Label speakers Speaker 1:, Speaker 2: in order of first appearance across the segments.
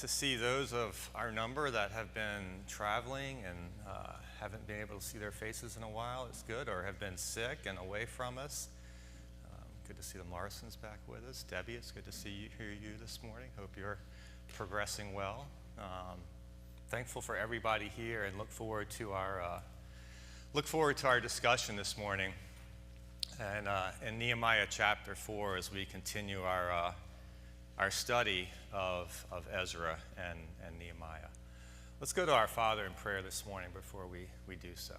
Speaker 1: to see those of our number that have been traveling and haven't been able to see their faces in a while. It's good, or have been sick and away from us. Good to see the Marsons back with us. Debbie, it's good to hear you this morning. Hope you're progressing well. Thankful for everybody here, and look forward to our discussion this morning, and in Nehemiah chapter 4 as we continue our study of Ezra and Nehemiah. Let's go to our Father in prayer this morning before we do so.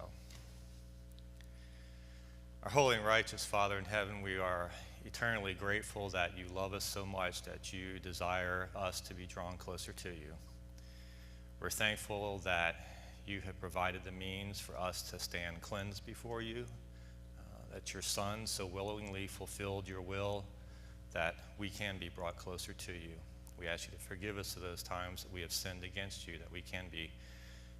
Speaker 1: Our holy and righteous Father in heaven, we are eternally grateful that you love us so much that you desire us to be drawn closer to you. We're thankful that you have provided the means for us to stand cleansed before you, that your Son so willingly fulfilled your will that we can be brought closer to you. We ask you to forgive us of those times that we have sinned against you, that we can be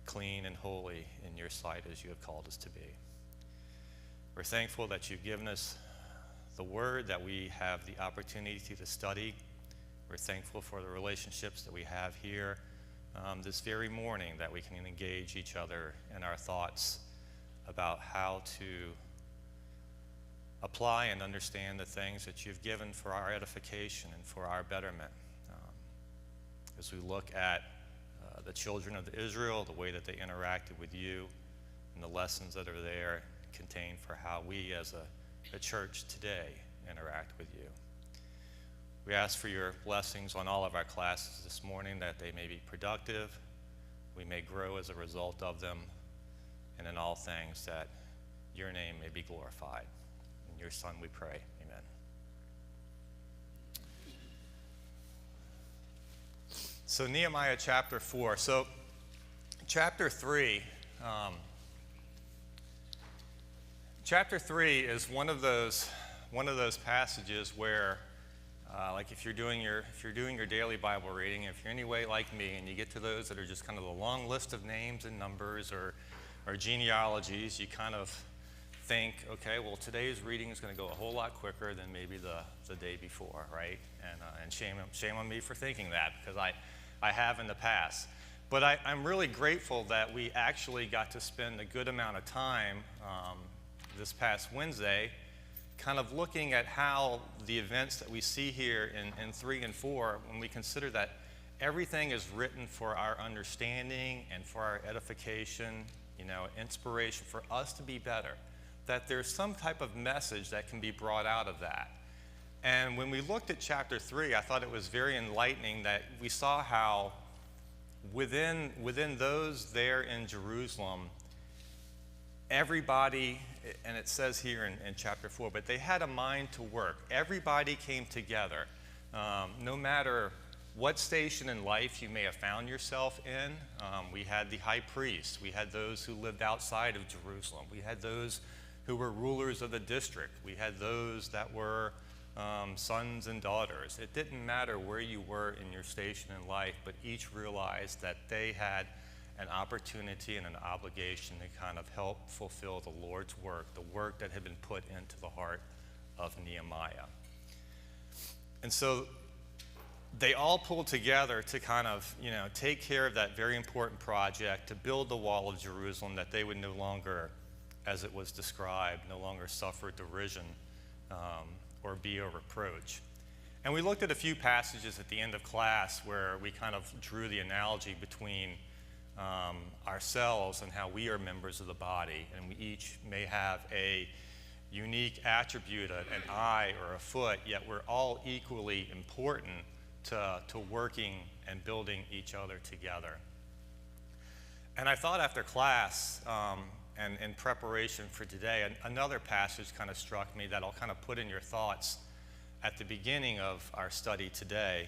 Speaker 1: clean and holy in your sight as you have called us to be. We're thankful that you've given us the word, that we have the opportunity to study. We're thankful for the relationships that we have here this very morning, that we can engage each other in our thoughts about how to apply and understand the things that you've given for our edification and for our betterment. As we look at the children of Israel, the way that they interacted with you, and the lessons that are there contained for how we as a church today interact with you. We ask for your blessings on all of our classes this morning, that they may be productive, we may grow as a result of them, and in all things that your name may be glorified. In your Son we pray, amen. So Nehemiah chapter 4. So chapter 3 is one of those passages where like if you're doing your daily Bible reading, if you're any way like me and you get to those that are just kind of the long list of names and numbers or genealogies, you kind of think, okay, well, today's reading is going to go a whole lot quicker than maybe the day before, right? And shame on me for thinking that, because I have in the past. But I'm really grateful that we actually got to spend a good amount of time this past Wednesday kind of looking at how the events that we see here in 3 and 4, when we consider that everything is written for our understanding and for our edification, inspiration for us to be better, that there's some type of message that can be brought out of that. And when we looked at chapter 3, I thought it was very enlightening that we saw how within those there in Jerusalem, everybody, and it says here in chapter 4, but they had a mind to work. Everybody came together. No matter what station in life you may have found yourself in, we had the high priest. We had those who lived outside of Jerusalem. We had those who were rulers of the district. We had those that were sons and daughters. It didn't matter where you were in your station in life, but each realized that they had an opportunity and an obligation to kind of help fulfill the Lord's work, the work that had been put into the heart of Nehemiah. And so they all pulled together to kind of, take care of that very important project, to build the wall of Jerusalem, that they would no longer, as it was described, no longer suffer derision or be a reproach. And we looked at a few passages at the end of class where we kind of drew the analogy between ourselves and how we are members of the body, and we each may have a unique attribute, an eye or a foot, yet we're all equally important to working and building each other together. And I thought after class and in preparation for today, another passage kind of struck me that I'll kind of put in your thoughts at the beginning of our study today.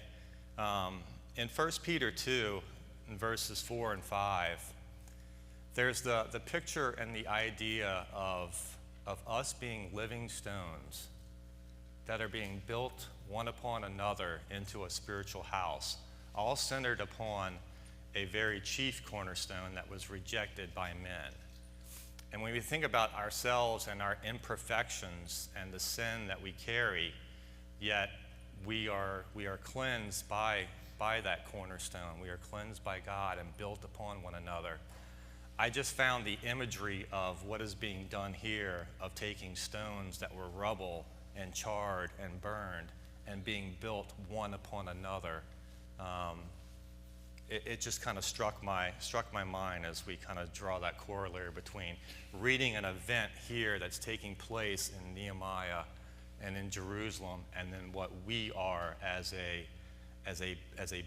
Speaker 1: In 1 Peter 2, in verses 4 and 5, there's the picture and the idea of us being living stones that are being built one upon another into a spiritual house, all centered upon a very chief cornerstone that was rejected by men. And when we think about ourselves and our imperfections and the sin that we carry, yet we are cleansed by by that cornerstone. We are cleansed by God and built upon one another. I just found the imagery of what is being done here, of taking stones that were rubble and charred and burned and being built one upon another. It just kind of struck my mind as we kind of draw that corollary between reading an event here that's taking place in Nehemiah and in Jerusalem, and then what we are as a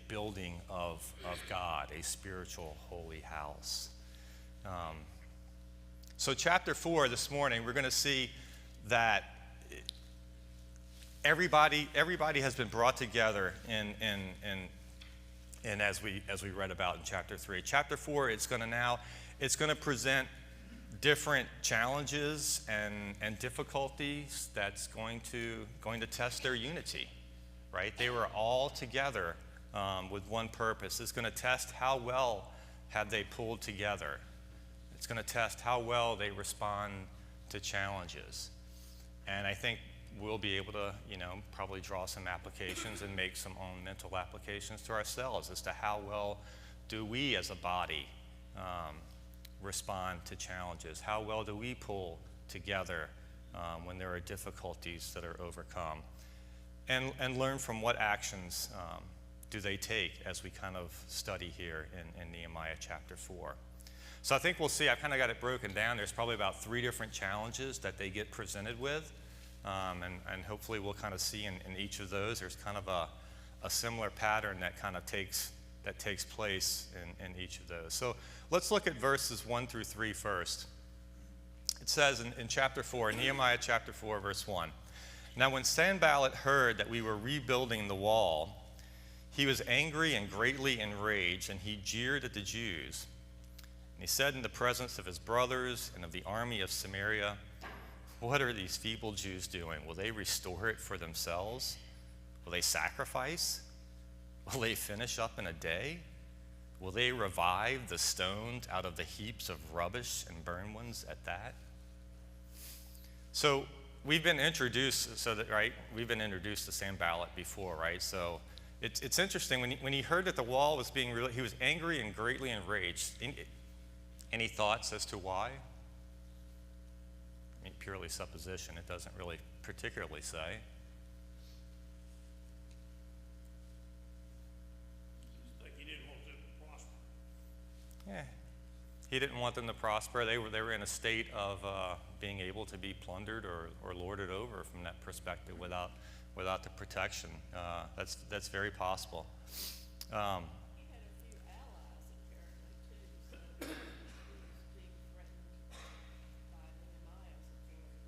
Speaker 1: building of God, a spiritual holy house. So chapter 4 this morning, we're going to see that everybody has been brought together in as we read about in chapter 3. Chapter 4, it's going to present different challenges and difficulties that's going to test their unity, right? They were all together with one purpose. It's going to test how well have they pulled together. It's going to test how well they respond to challenges. And I think we'll be able to, probably draw some applications and make some own mental applications to ourselves as to how well do we as a body respond to challenges. How well do we pull together when there are difficulties that are overcome? And learn from what actions do they take as we kind of study here in Nehemiah chapter 4. So I think we'll see, I've kind of got it broken down. There's probably about 3 different challenges that they get presented with. And hopefully we'll kind of see in each of those, there's kind of a similar pattern that kind of takes place in each of those. So let's look at verses 1 through 3 first. It says in chapter 4, Nehemiah chapter 4, verse 1, "Now when Sanballat heard that we were rebuilding the wall, he was angry and greatly enraged, and he jeered at the Jews. And he said in the presence of his brothers and of the army of Samaria, 'What are these feeble Jews doing? Will they restore it for themselves? Will they sacrifice? Will they finish up in a day? Will they revive the stones out of the heaps of rubbish and burn ones at that?'" So we've been introduced, we've been introduced to Sanballat before, right? So it's interesting, when he heard that the wall was being rebuilt, he was angry and greatly enraged. Any thoughts as to why? I mean, purely supposition, it doesn't really particularly say.
Speaker 2: Like he didn't want them to prosper.
Speaker 1: Yeah, he didn't want them to prosper. They were in a state of being able to be plundered or lorded over from that perspective without the protection. That's very possible.
Speaker 3: He had a few allies apparently too, so he was being threatened by Nehemiah's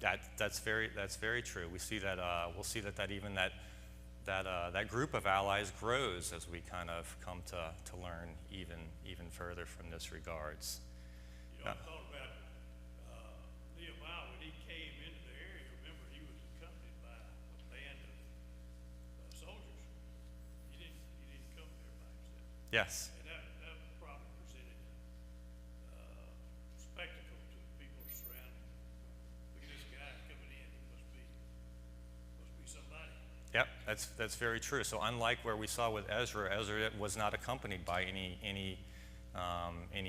Speaker 3: authority.
Speaker 1: That's very true. We see that we'll see that even that group of allies grows as we kind of come to learn even further from this regards.
Speaker 2: I thought about Nehemiah when he came into the area. Remember, he was accompanied by a band of soldiers. He didn't come there by himself.
Speaker 1: Yes.
Speaker 2: And that probably presented spectacle to the people surrounding him. Look at this guy coming in. He must be somebody.
Speaker 1: Yep, that's very true. So unlike where we saw with Ezra was not accompanied by any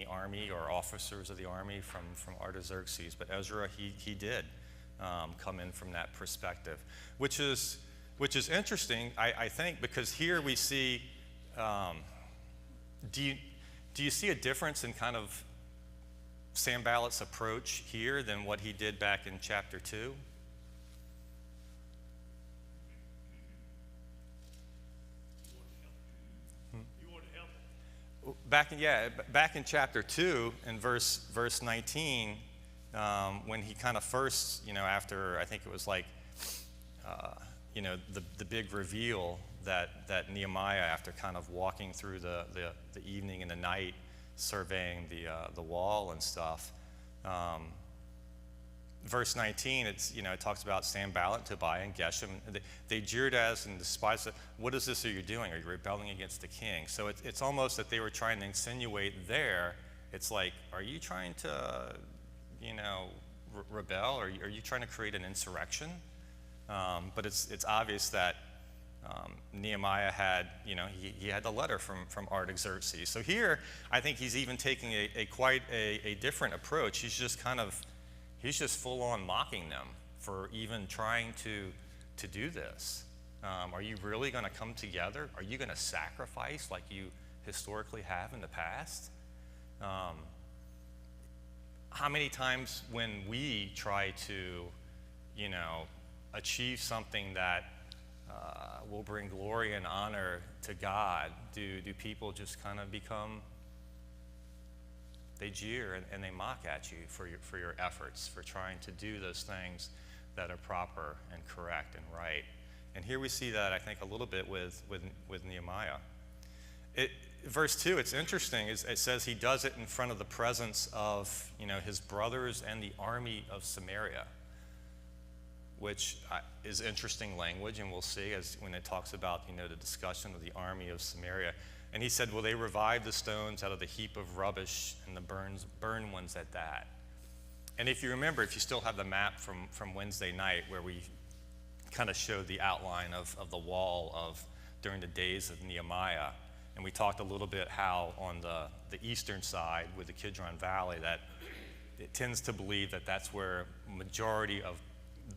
Speaker 1: army or officers of the army from Artaxerxes, but Ezra he did come in from that perspective, which is interesting, I think, because here we see. Do you see a difference in kind of Sanballat's approach here than what he did back in chapter 2? Back in chapter 2, in verse 19, when he kind of first, after I think it was like, the big reveal that Nehemiah, after kind of walking through the evening and the night, surveying the wall and stuff. Verse 19, it talks about Sanballat, Tobiah, and Geshem. They jeered at and despised it. What is this that you're doing? Are you rebelling against the king? So it's almost that they were trying to insinuate there. It's like, are you trying to, rebel? Are you trying to create an insurrection? But it's obvious that Nehemiah had, he had the letter from Artaxerxes. So here, I think he's even taking a quite a different approach. He's just full on mocking them for even trying to do this. Are you really going to come together? Are you going to sacrifice like you historically have in the past? How many times when we try to, achieve something that will bring glory and honor to God, do people just kind of become, they jeer and they mock at you for your efforts, for trying to do those things that are proper and correct and right. And here we see that, I think, a little bit with Nehemiah. Verse 2, it's interesting. It says he does it in front of the presence of, his brothers and the army of Samaria, which is interesting language, and we'll see when it talks about, the discussion of the army of Samaria. And he said, well, they revived the stones out of the heap of rubbish and the burn ones at that. And if you remember, if you still have the map from Wednesday night where we kind of showed the outline of the wall during the days of Nehemiah, and we talked a little bit how on the eastern side with the Kidron Valley that it tends to believe that that's where majority of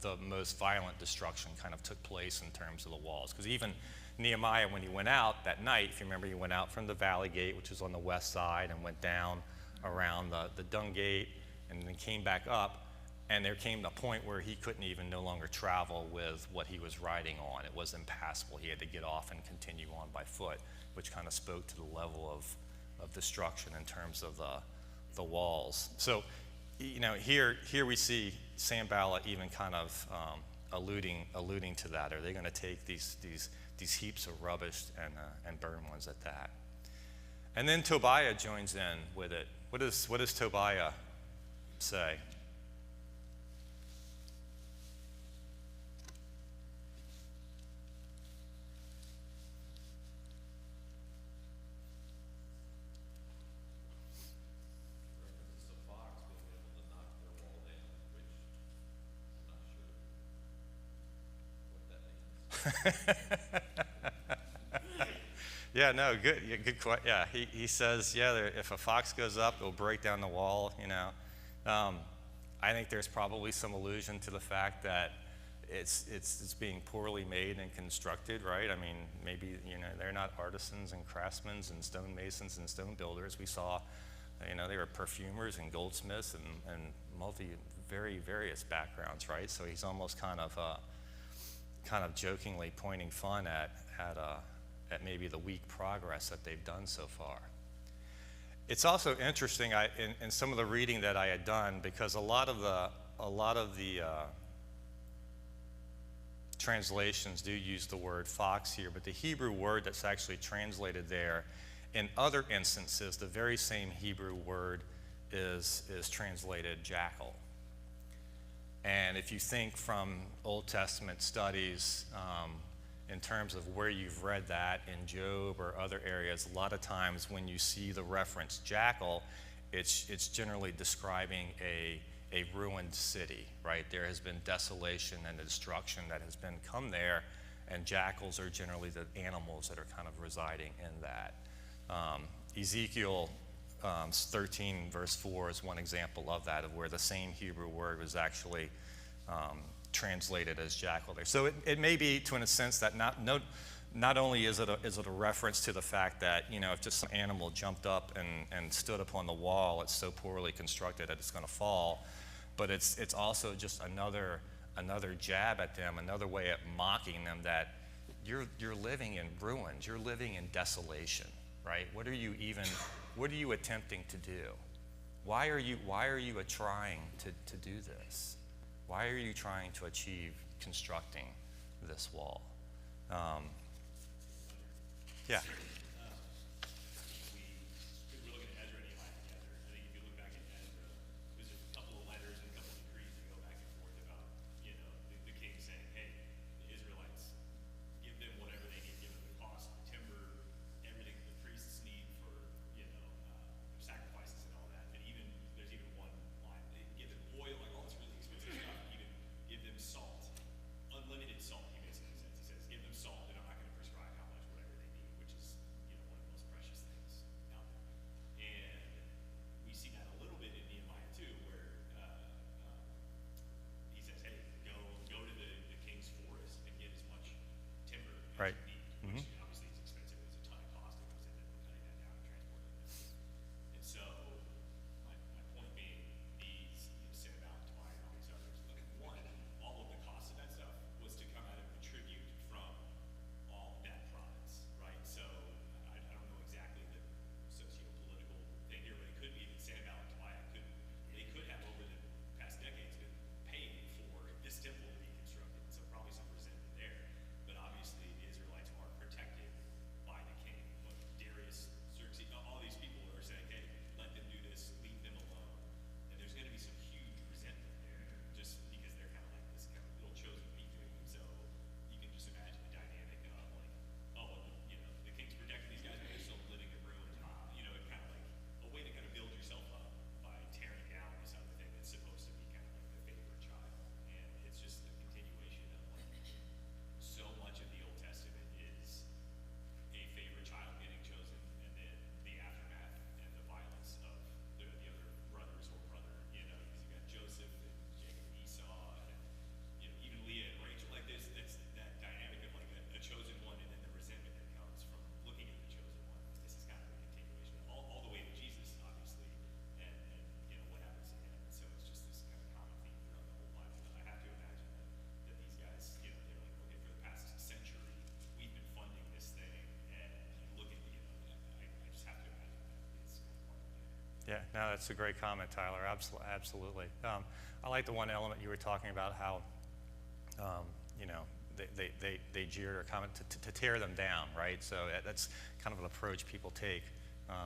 Speaker 1: the most violent destruction kind of took place in terms of the walls. Because even Nehemiah, when he went out that night, if you remember, he went out from the Valley Gate, which is on the west side, and went down around the Dung Gate, and then came back up, and there came a point where he couldn't even no longer travel with what he was riding on. It was impassable. He had to get off and continue on by foot, which kind of spoke to the level of destruction in terms of the walls. So, here we see Sanballat even kind of alluding to that. Are they going to take these heaps of rubbish and burn ones at that? And then Tobiah joins in with it. What does Tobiah say? Yeah, no, good. Yeah, good question. Yeah, he says, if a fox goes up, it'll break down the wall. I think there's probably some allusion to the fact that it's being poorly made and constructed, right? I mean, maybe they're not artisans and craftsmen and stonemasons and stone builders. We saw, they were perfumers and goldsmiths and very various backgrounds, right? So he's almost kind of jokingly pointing fun at maybe the weak progress that they've done so far. It's also interesting in some of the reading that I had done, because a lot of the translations do use the word fox here, but the Hebrew word that's actually translated there, in other instances, the very same Hebrew word is translated jackal. And if you think from Old Testament studies, in terms of where you've read that in Job or other areas, a lot of times when you see the reference jackal, it's generally describing a ruined city, right? There has been desolation and destruction that has been come there, and jackals are generally the animals that are kind of residing in that. Ezekiel 13 verse 4 is one example of that, of where the same Hebrew word was actually translated as jackal there. So it may be, to in a sense, that not only is it a reference to the fact that, if just some animal jumped up and stood upon the wall, it's so poorly constructed that it's going to fall, but it's also just another jab at them, another way at mocking them that you're living in ruins, you're living in desolation, right? What are you attempting to do? Why are you trying to do this? Why are you trying to achieve constructing this wall? Yeah.
Speaker 4: We're looking at Ezra and Nehemiah together. I think if you look back at Ezra, there's a couple of letters and a couple of decrees that go back and forth about, the king saying, hey, the Israelites, give them whatever they need, give them the cost, the timber, everything the priests need for, sacrifices and all that. And there's even one line, they give them oil, like all this really expensive stuff, even give them salt. Unlimited salt, he basically says. He says, give them salt, they're not going
Speaker 1: Yeah, no, that's a great comment, Tyler. Absolutely. I like the one element you were talking about, how, you know, they jeered or comment to tear them down, right? So that's kind of an approach people take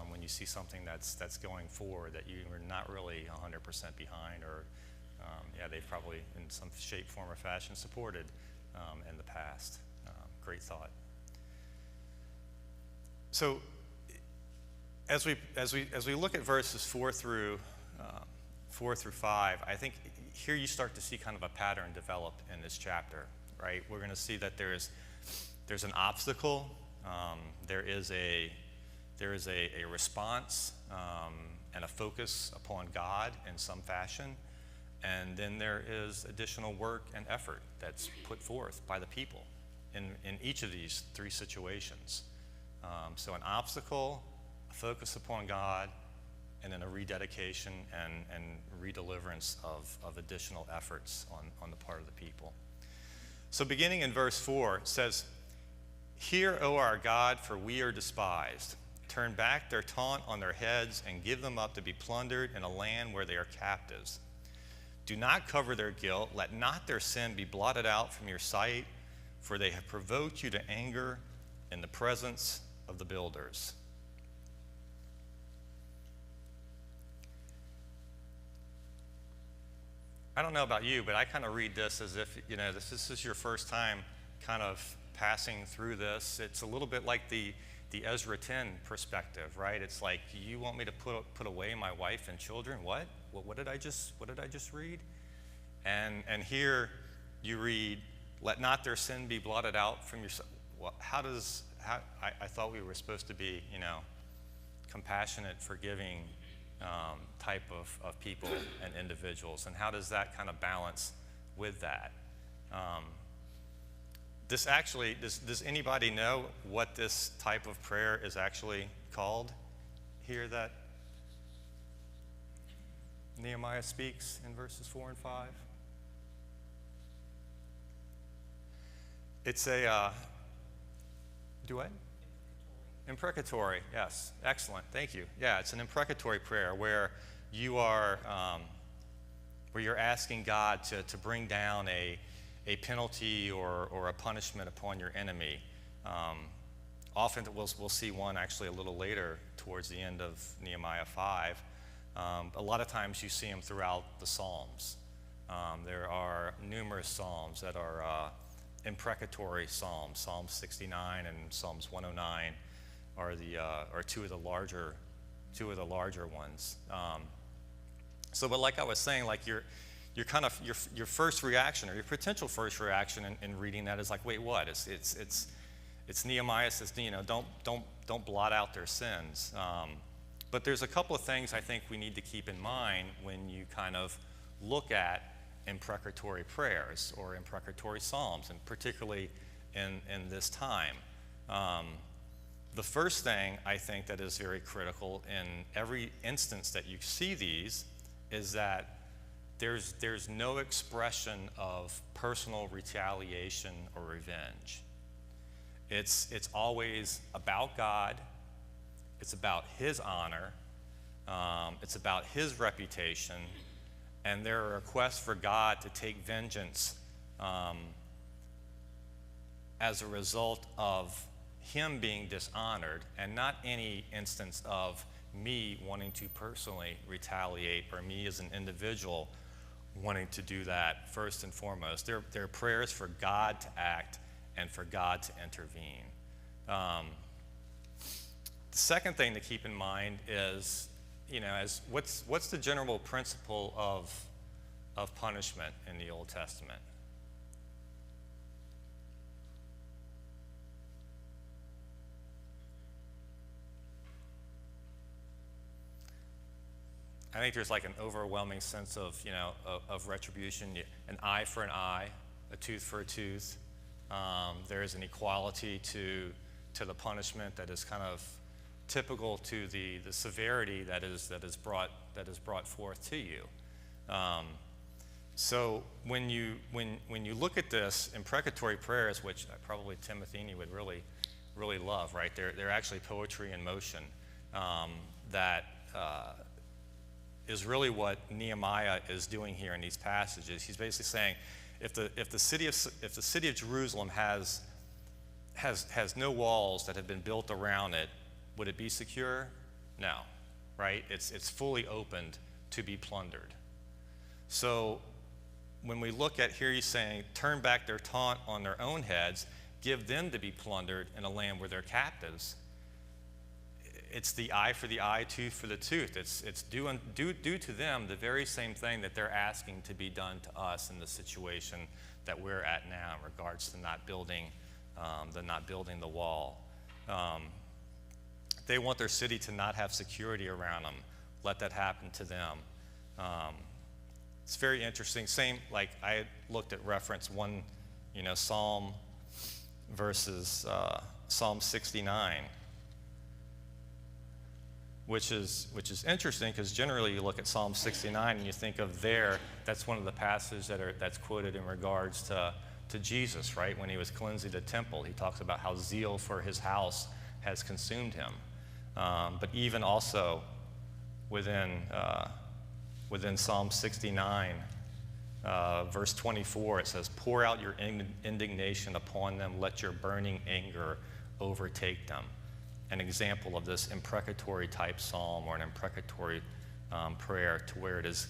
Speaker 1: when you see something that's going forward that you are not really 100% behind, or yeah, they've probably in some shape, form, or fashion supported in the past. Great thought. So as we look at verses 4 through 5, I think here you start to see kind of a pattern develop in this chapter, right? We're going to see that there's an obstacle, there is a response and a focus upon God in some fashion, and then there is additional work and effort that's put forth by the people in each of these three situations. So an obstacle, a focus upon God, and then a rededication and redeliverance of additional efforts on the part of the people. So beginning in verse 4, it says, "Hear, O our God, for we are despised. Turn back their taunt on their heads and give them up to be plundered in a land where they are captives. Do not cover their guilt. Let not their sin be blotted out from your sight, for they have provoked you to anger in the presence of the builders." I don't know about you, but I kind of read this as if, you know, this is your first time kind of passing through this. It's a little bit like the Ezra 10 perspective, right? It's like, you want me to put away my wife and children? What did I just read? And here you read, "Let not their sin be blotted out from your." Well, I thought we were supposed to be, you know, compassionate, forgiving type of people and individuals, and how does that kind of balance with that? Does anybody know what this type of prayer is actually called here that Nehemiah speaks in verses 4 and 5? It's a, do what? Imprecatory, yes, excellent, thank you. Yeah, it's an imprecatory prayer where you are, where you're asking God to bring down a penalty or a punishment upon your enemy. Often we'll see one actually a little later towards the end of Nehemiah 5. A lot of times you see them throughout the Psalms. There are numerous Psalms that are imprecatory Psalms. Psalm 69 and Psalms 109 are two of the larger ones. But like I was saying, like your first reaction, or your potential first reaction in reading that is like, wait, what? It's Nehemiah says, you know, don't blot out their sins. But there's a couple of things I think we need to keep in mind when you kind of look at imprecatory prayers or imprecatory psalms, and particularly in this time. The first thing I think that is very critical in every instance that you see these is that there's no expression of personal retaliation or revenge. It's always about God. It's about His honor. It's about His reputation. And there are requests for God to take vengeance as a result of Him being dishonored, and not any instance of me wanting to personally retaliate, or me as an individual wanting to do that first and foremost. They're prayers for God to act and for God to intervene. The second thing to keep in mind is, you know, what's the general principle of punishment in the Old Testament? I think there's like an overwhelming sense of, you know, of retribution. An eye for an eye, a tooth for a tooth. There is an equality to the punishment that is kind of typical to the severity that is brought forth to you. So when you look at this imprecatory prayers, which probably Timothini would really love, right? They're actually poetry in motion that is really what Nehemiah is doing here in these passages. He's basically saying, if the city of Jerusalem has no walls that have been built around it, would it be secure? No, right? It's fully opened to be plundered. So when we look at here, he's saying, turn back their taunt on their own heads, give them to be plundered in a land where they're captives. It's the eye for the eye, tooth for the tooth. It's due to them the very same thing that they're asking to be done to us in the situation that we're at now in regards to not building the wall. They want their city to not have security around them. Let that happen to them. It's very interesting. Same, like I looked at reference one, Psalm versus Psalm 69. Which is interesting, because generally you look at Psalm 69 and you think of that's one of the passages that's quoted in regards to Jesus, right? When he was cleansing the temple, he talks about how zeal for his house has consumed him. But even also within Psalm 69, verse 24, it says, pour out your indignation upon them, let your burning anger overtake them. An example of this imprecatory type psalm or an imprecatory prayer, to where it is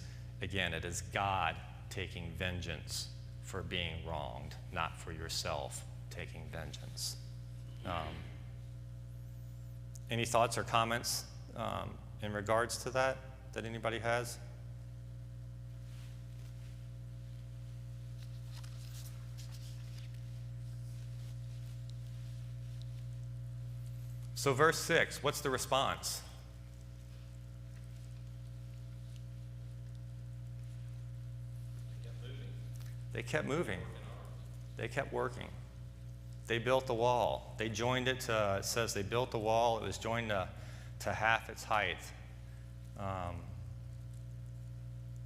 Speaker 1: God taking vengeance for being wronged, not for yourself taking vengeance. Any thoughts or comments in regards to that anybody has? So verse 6, what's the response? They kept moving. They kept working. They built the wall. They joined it to, it says they built the wall. It was joined to half its height.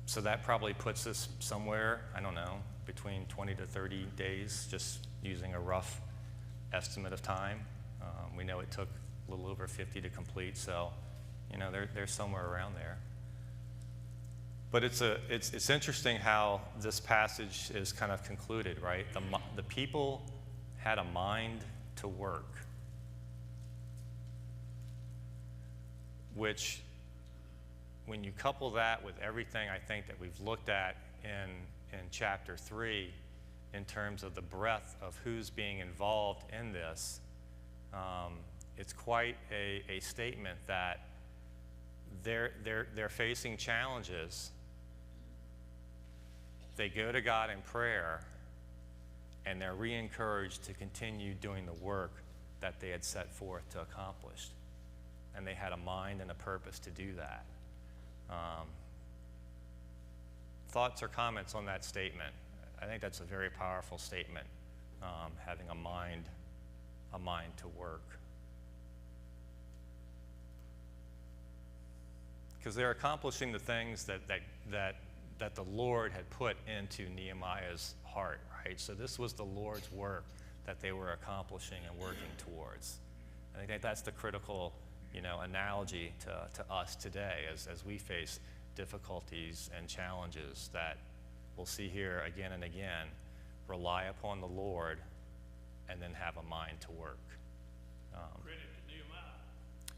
Speaker 1: So that probably puts us somewhere, I don't know, between 20 to 30 days, just using a rough estimate of time. We know it took a little over 50 to complete, so they're somewhere around there. But it's interesting how this passage is kind of concluded, right? The people had a mind to work, which, when you couple that with everything I think that we've looked at in chapter 3, in terms of the breadth of who's being involved in this, it's quite a statement that they're facing challenges. They go to God in prayer, and they're re-encouraged to continue doing the work that they had set forth to accomplish. And they had a mind and a purpose to do that. Thoughts or comments on that statement? I think that's a very powerful statement, having a mind to work. Because they're accomplishing the things that the Lord had put into Nehemiah's heart, right? So this was the Lord's work that they were accomplishing and working towards. I think that's the critical, analogy to us today as we face difficulties and challenges that we'll see here again and again. Rely upon the Lord and then have a mind to work.
Speaker 2: Credit to Nehemiah.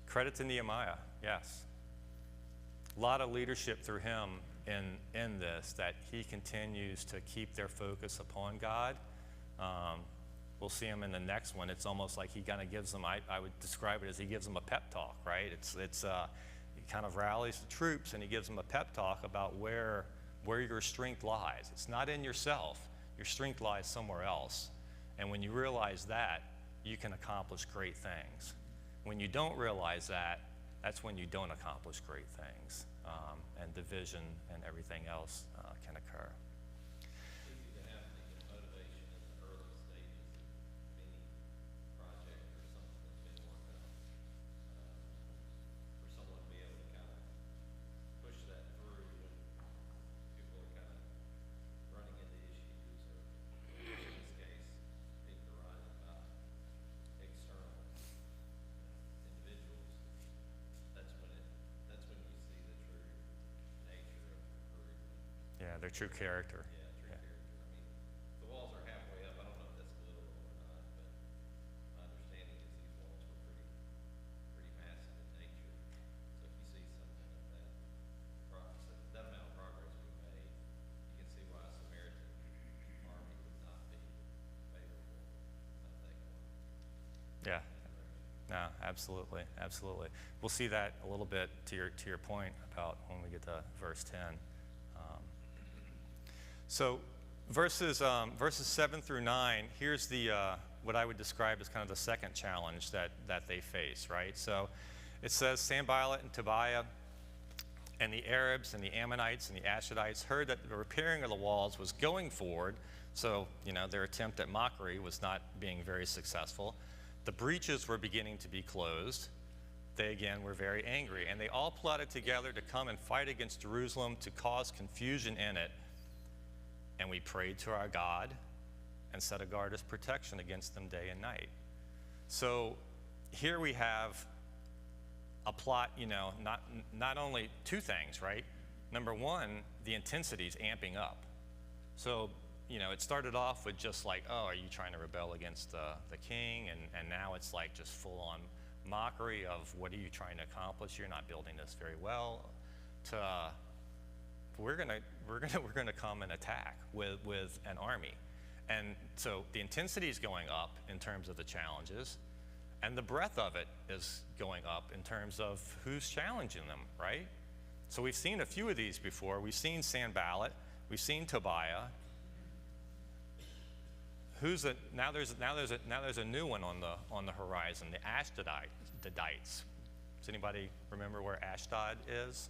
Speaker 1: Credit to Nehemiah, yes. A lot of leadership through him in this, that he continues to keep their focus upon God. We'll see him in the next one. It's almost like he kind of gives them, I would describe it as he gives them a pep talk, right? He kind of rallies the troops and he gives them a pep talk about where your strength lies. It's not in yourself. Your strength lies somewhere else. And when you realize that, you can accomplish great things. When you don't realize that, that's when you don't accomplish great things, and division and everything else can occur.
Speaker 5: It's easy to have motivation in the early stages of any project or something that's been worked on. For someone to be able to kind of push that through when people are kind of running into issues, or in this case, being derided by external individuals. That's when you see the true
Speaker 1: their true character.
Speaker 5: Yeah, true character. I mean, the walls are halfway up. I don't know if that's literal or not, but my understanding is these walls were pretty massive in nature. So if you see something of that amount of progress we made, you can see why a Samaritan army would not be favorable, not take one.
Speaker 1: Yeah. No, absolutely, absolutely. We'll see that a little bit to your point about when we get to verse 10. So verses 7 through 9, here's the what I would describe as kind of the second challenge that they face, right? So it says, Sanballat and Tobiah and the Arabs and the Ammonites and the Ashdodites heard that the repairing of the walls was going forward. So, their attempt at mockery was not being very successful. The breaches were beginning to be closed. They again were very angry, and they all plotted together to come and fight against Jerusalem to cause confusion in it. And we prayed to our God and set a guard as protection against them day and night. So here we have a plot, not only two things, right? Number one, the intensity's amping up. So, it started off with just like, oh, are you trying to rebel against the king? And now it's like just full on mockery of what are you trying to accomplish? You're not building this very well. To we're gonna come and attack with an army. And so the intensity is going up in terms of the challenges, and the breadth of it is going up in terms of who's challenging them, right? So we've seen a few of these before. We've seen Sanballat, we've seen Tobiah. Now there's a new one on the horizon, the Ashdodites. Does anybody remember where Ashdod is?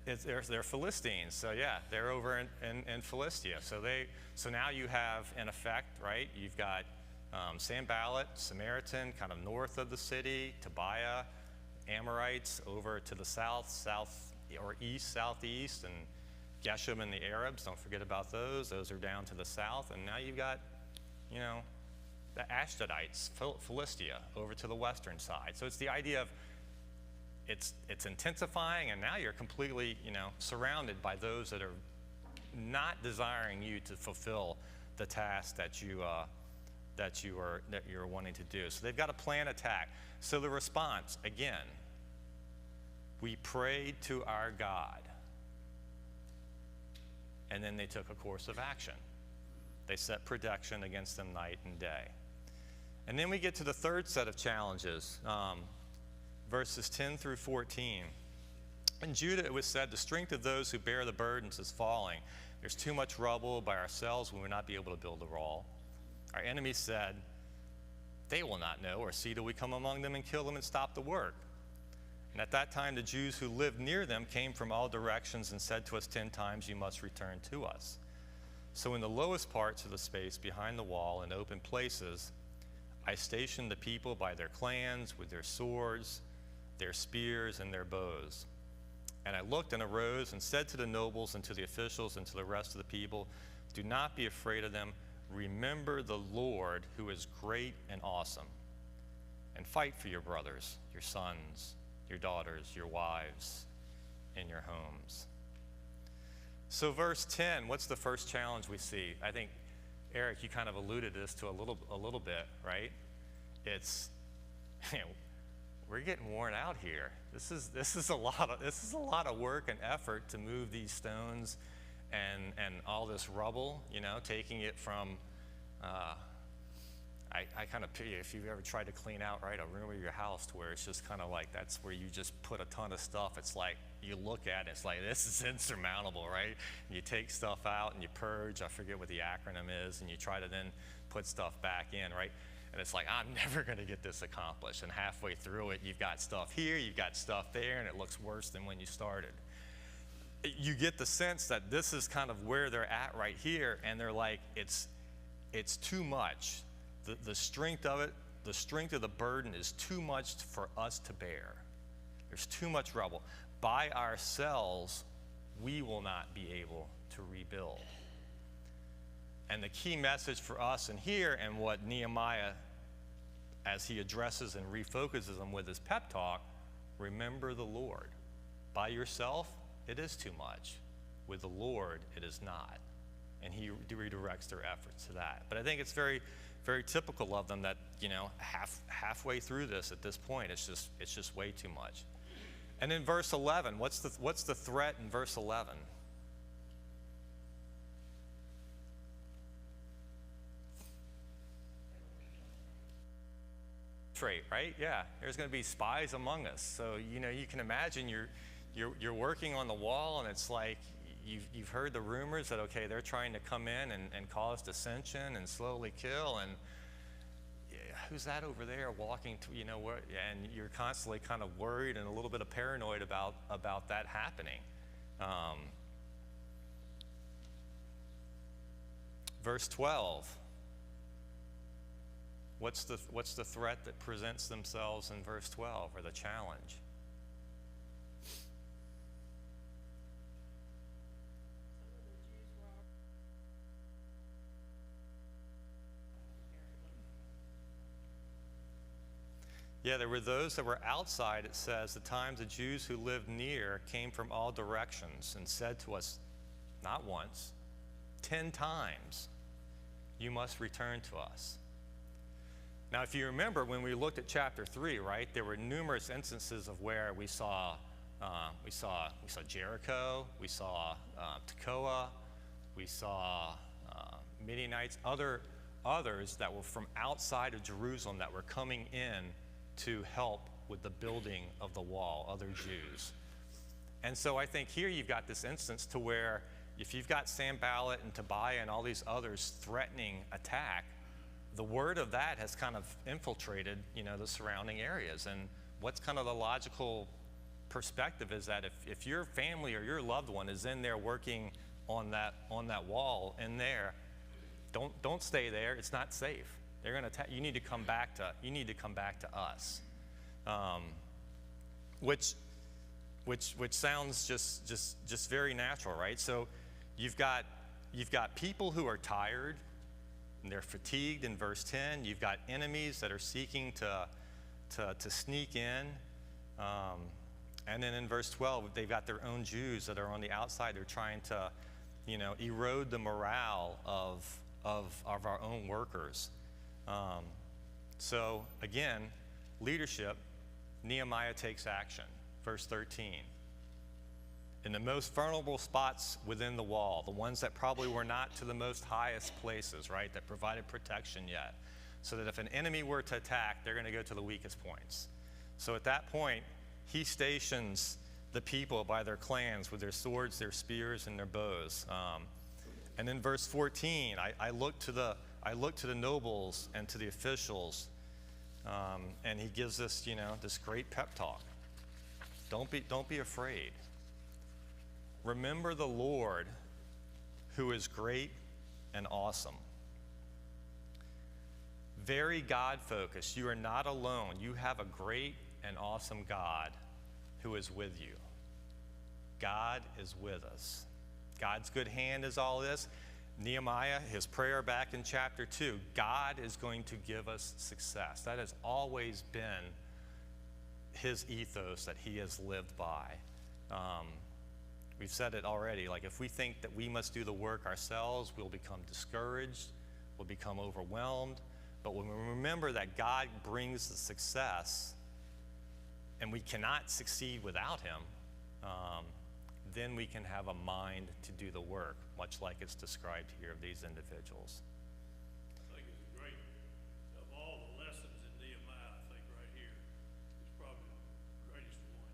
Speaker 1: They're Philistines, so yeah, they're over in Philistia. So now you have, in effect, right, you've got Sanballat, Samaritan, kind of north of the city, Tobiah, Amorites over to the south or east, southeast, and Geshem and the Arabs, don't forget about those. Those are down to the south, and now you've got, the Ashdodites, Philistia, over to the western side. So it's the idea of it's intensifying, and now you're completely, surrounded by those that are not desiring you to fulfill the task that you're wanting to do. So they've got a planned attack. So the response, again, we prayed to our God, and then they took a course of action. They set protection against them night and day. And then we get to the third set of challenges. Verses 10 through 14. In Judah it was said, the strength of those who bear the burdens is falling. There's too much rubble. By ourselves we will not be able to build the wall. Our enemies said, they will not know or see till we come among them and kill them and stop the work. And at that time the Jews who lived near them came from all directions and said to us 10 times, you must return to us. So in the lowest parts of the space behind the wall in open places, I stationed the people by their clans with their swords, their spears, and their bows. And I looked and arose and said to the nobles and to the officials and to the rest of the people, do not be afraid of them. Remember the Lord who is great and awesome. And fight for your brothers, your sons, your daughters, your wives, and your homes. So verse 10, what's the first challenge we see? I think, Eric, you kind of alluded to this to a little bit, right? It's, we're getting worn out here. This is a lot of work and effort to move these stones and all this rubble, taking it from I kind of pity if you've ever tried to clean out, right, a room of your house to where it's just kind of like that's where you just put a ton of stuff. It's like you look at it, it's like this is insurmountable, right? And you take stuff out and you purge, I forget what the acronym is, and you try to then put stuff back in, right? And it's like, I'm never going to get this accomplished. And halfway through it, you've got stuff here, you've got stuff there, and it looks worse than when you started. You get the sense that this is kind of where they're at right here, and they're like, it's too much. The strength of it, the strength of the burden is too much for us to bear. There's too much rubble. By ourselves, we will not be able to rebuild. And the key message for us in here, and what Nehemiah, as he addresses and refocuses them with his pep talk, Remember the Lord. By yourself, it is too much. With the Lord, it is not. And he redirects their efforts to that. But I think it's very, very typical of them that, halfway through this at this point, it's just way too much. And in verse 11, what's the threat in verse 11? Trait, right? Yeah, there's going to be spies among us. So you can imagine you're working on the wall, and it's like you've heard the rumors that they're trying to come in and cause dissension and slowly kill, and who's that over there walking to and you're constantly kind of worried and a little bit of paranoid about that happening. Verse 12. What's the threat that presents themselves in verse 12, or the challenge? Yeah, there were those that were outside, it says, the times the Jews who lived near came from all directions and said to us, not once, 10 times, you must return to us. Now, if you remember when we looked at chapter 3, right, there were numerous instances of where we saw Jericho, we saw Tekoa, we saw Midianites, others that were from outside of Jerusalem that were coming in to help with the building of the wall, other Jews. And so I think here you've got this instance to where if you've got Sanballat and Tobiah and all these others threatening attack, the word of that has kind of infiltrated, the surrounding areas. And what's kind of the logical perspective is that if your family or your loved one is in there working on that wall in there, don't stay there. It's not safe. They're going to you need to come back to us, which sounds just very natural, right? So you've got people who are tired and they're fatigued in verse 10. You've got enemies that are seeking to sneak in, and then in verse 12 they've got their own Jews that are on the outside. They're trying to erode the morale of our own workers. So again, leadership, Nehemiah takes action. Verse 13. In the most vulnerable spots within the wall, the ones that probably were not to the most highest places, right, that provided protection yet, so that if an enemy were to attack, they're going to go to the weakest points. So at that point, he stations the people by their clans with their swords, their spears, and their bows. And in verse 14, I look to the nobles and to the officials, and he gives us, this great pep talk. Don't be afraid. Remember the Lord, who is great and awesome. Very God-focused. You are not alone. You have a great and awesome God who is with you. God is with us. God's good hand is all this. Nehemiah, his prayer back in chapter 2, God is going to give us success. That has always been his ethos that he has lived by. We've said it already, like if we think that we must do the work ourselves, we'll become discouraged, we'll become overwhelmed. But when we remember that God brings the success and we cannot succeed without him, then we can have a mind to do the work, much like it's described here of these individuals.
Speaker 2: I think it's great. Of all the lessons in Nehemiah, I think right here is probably the greatest one.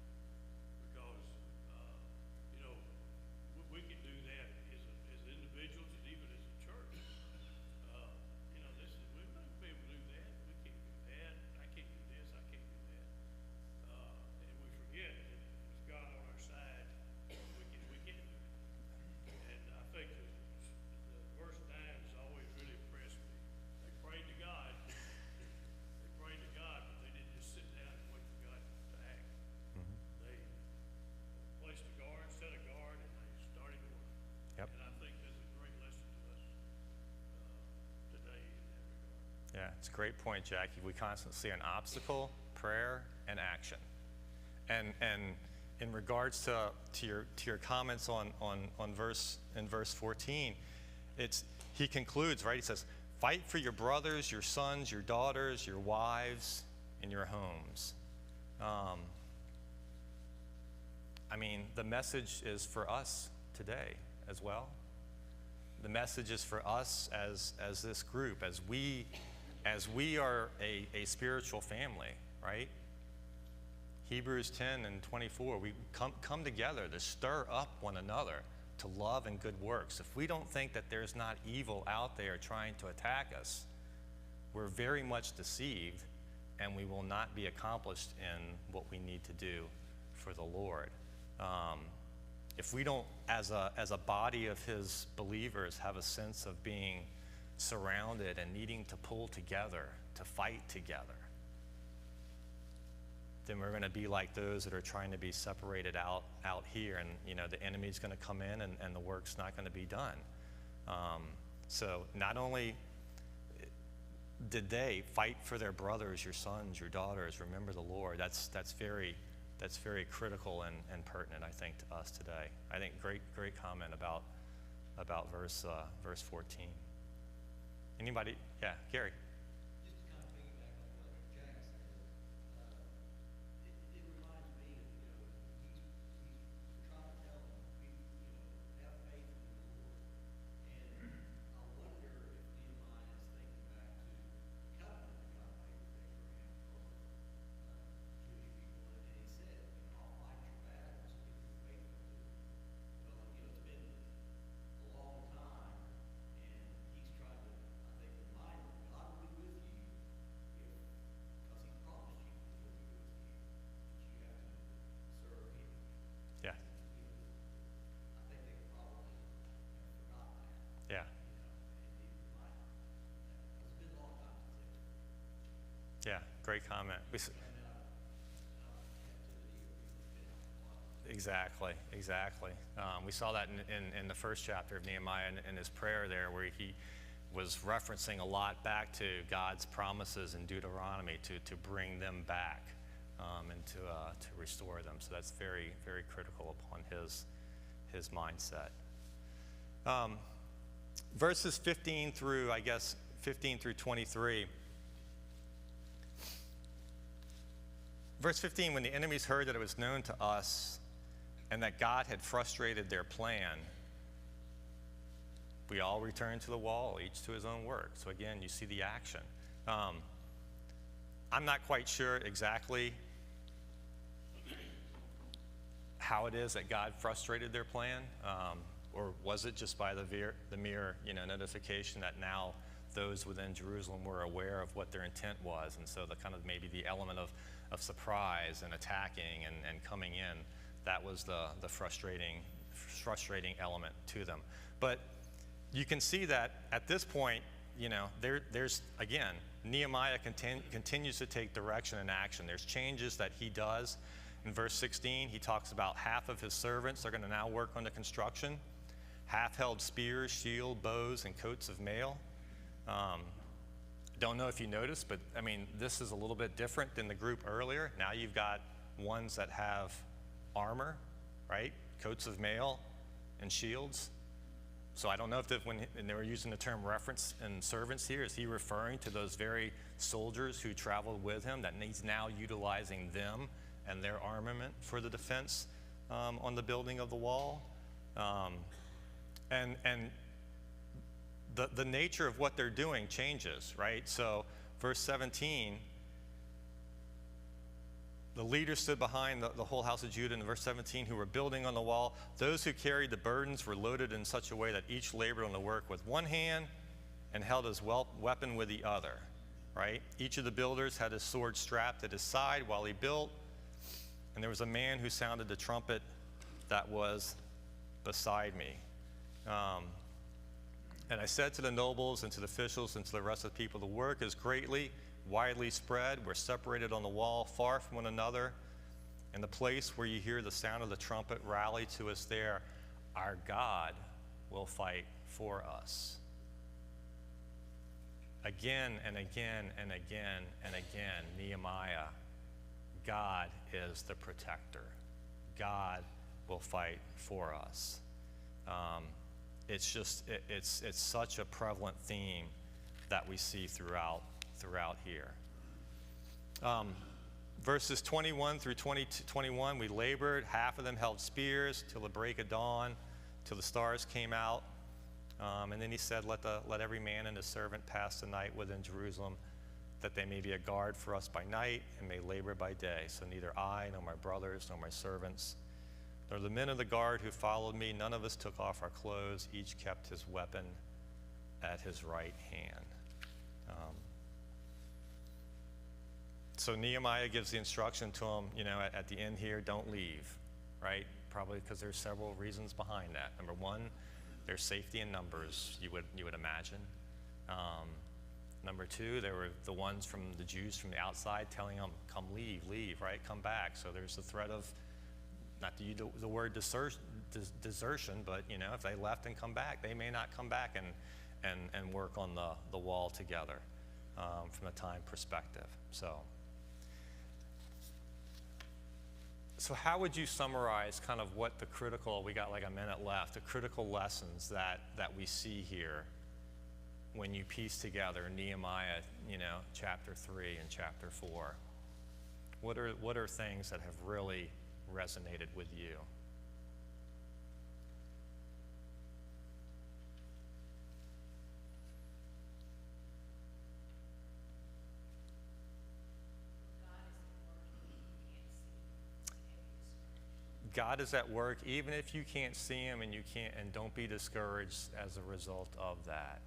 Speaker 2: Because, we can do that as individuals and even as a church. We're not going to be able to do that. We can't do that. I can't do this. I can't do that. And we forget that with God on our side, we can do it. And I think the verse 9 has always really impressed me. They prayed to God. But they didn't just sit down and wait for God to act.
Speaker 1: Mm-hmm.
Speaker 2: They placed a guard, set a guard, and they started work.
Speaker 1: Yep.
Speaker 2: And I think that's a great lesson to us today in that regard.
Speaker 1: Yeah, it's a great point, Jackie. We constantly see an obstacle, prayer, and action. And in regards to your comments on verse 14, he concludes, right? He says, fight for your brothers, your sons, your daughters, your wives, and your homes. I mean, the message is for us today as well. The message is for us as this group, as we are a spiritual family, right? Hebrews 10 and 24, we come together to stir up one another to love and good works. If we don't think that there's not evil out there trying to attack us, we're very much deceived, and we will not be accomplished in what we need to do for the Lord. If we don't, as a body of his believers, have a sense of being surrounded and needing to pull together, to fight together, then we're going to be like those that are trying to be separated out here, and the enemy's going to come in, and the work's not going to be done. So not only did they fight for their brothers, your sons, your daughters, remember the Lord. That's very critical and pertinent, I think, to us today. I think great comment about verse 14. Anybody? Yeah, Gary.
Speaker 5: Just to kind of piggyback on what Jack said, it reminds me of, he's trying to tell them, have faith in the Lord. And I wonder if Nehemiah is thinking back to the covenant that God made with Abraham for Jewish people, and he said, I'll fight your battles if you're faithful to me. Well, it's been a long time, and he's trying to, I think, remind them, God will be with you because he promised you that he'll be with you, but you have to serve him.
Speaker 1: Yeah.
Speaker 5: I think they probably have forgotten that.
Speaker 1: Yeah.
Speaker 5: And need to remind them that. It's been a long time since they
Speaker 1: Yeah. Great comment.
Speaker 5: been out of captivity or been out of a while.
Speaker 1: Exactly. We saw that in the first chapter of Nehemiah in his prayer there, where he was referencing a lot back to God's promises in Deuteronomy to bring them back and to restore them. So that's very, very critical upon his mindset. Verses 15 through 23. Verse 15, when the enemies heard that it was known to us and that God had frustrated their plan, we all returned to the wall, each to his own work. So again, you see the action. I'm not quite sure exactly how it is that God frustrated their plan, or was it just by the mere notification that now those within Jerusalem were aware of what their intent was, and so the kind of maybe the element of surprise and attacking and coming in, that was the frustrating element to them. But you can see that at this point, there's again, Nehemiah continues to take direction and action. There's changes that he does. In verse 16, he talks about half of his servants are going to now work on the construction. Half held spears, shield, bows, and coats of mail. Don't know if you noticed, but I mean, this is a little bit different than the group earlier. Now you've got ones that have armor, right? Coats of mail and shields. So I don't know if when they were using the term reference and servants here, is he referring to those very soldiers who traveled with him, that he's now utilizing them and their armament for the defense on the building of the wall? And the nature of what they're doing changes, right? So verse 17, the leaders stood behind the whole house of Judah in verse 17 who were building on the wall. Those who carried the burdens were loaded in such a way that each labored on the work with one hand and held his weapon with the other, right? Each of the builders had his sword strapped at his side while he built, and there was a man who sounded the trumpet that was beside me. And I said to the nobles and to the officials and to the rest of the people, the work is widely spread. We're separated on the wall, far from one another. In the place where you hear the sound of the trumpet, rally to us there. Our God will fight for us. Again and again and again and again, Nehemiah God is the protector. God will fight for us. It's such a prevalent theme that we see throughout here. Verses 21 through 21, we labored. Half of them held spears till the break of dawn, till the stars came out. And then he said, let every man and his servant pass the night within Jerusalem, that they may be a guard for us by night and may labor by day. So neither I, nor my brothers, nor my servants, nor the men of the guard who followed me, none of us took off our clothes. Each kept his weapon at his right hand. So Nehemiah gives the instruction to him, at the end here, don't leave, right? Probably because there's several reasons behind that. Number one, there's safety in numbers, you would imagine. Number two, there were the ones from the Jews from the outside telling them, come leave, right? Come back. So there's the threat of, not to use the word desertion, but if they left and come back, they may not come back and work on the wall together from a time perspective. So how would you summarize kind of what we got like a minute left, the critical lessons that we see here when you piece together Nehemiah, chapter 3 and chapter 4? What are things that have really resonated with you? God is at work even if you can't see him, and don't be discouraged as a result of that.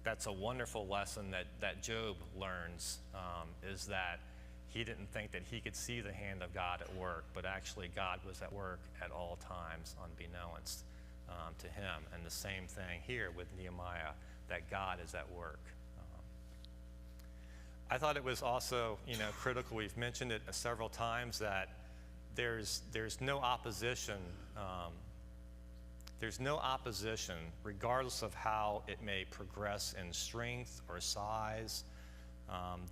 Speaker 1: That's a wonderful lesson that Job learns, is that he didn't think that he could see the hand of God at work, but actually God was at work at all times, unbeknownst to him. And the same thing here with Nehemiah, that God is at work. I thought it was also, critical. We've mentioned it several times that there's no opposition. There's no opposition, regardless of how it may progress in strength or size,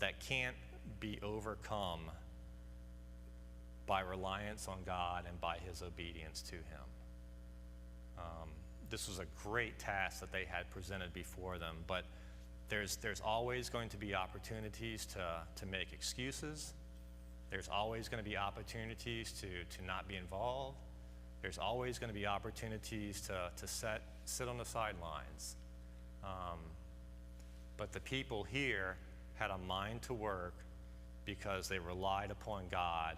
Speaker 1: that can't be overcome by reliance on God and by his obedience to him. This was a great task that they had presented before them, but there's always going to be opportunities to make excuses. There's always going to be opportunities to not be involved. There's always going to be opportunities to sit on the sidelines. But the people here had a mind to work because they relied upon God,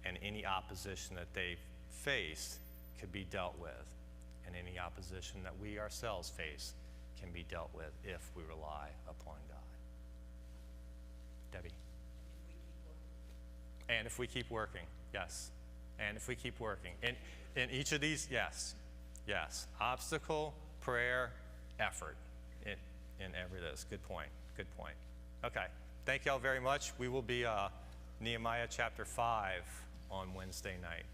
Speaker 1: and any opposition that they faced could be dealt with. And any opposition that we ourselves face can be dealt with if we rely upon God. Debbie? And if we keep working, yes. And if we keep working. In each of these, yes. Obstacle, prayer, effort in every of this. Good point. Okay. Thank y'all very much. We will be Nehemiah chapter 5 on Wednesday night.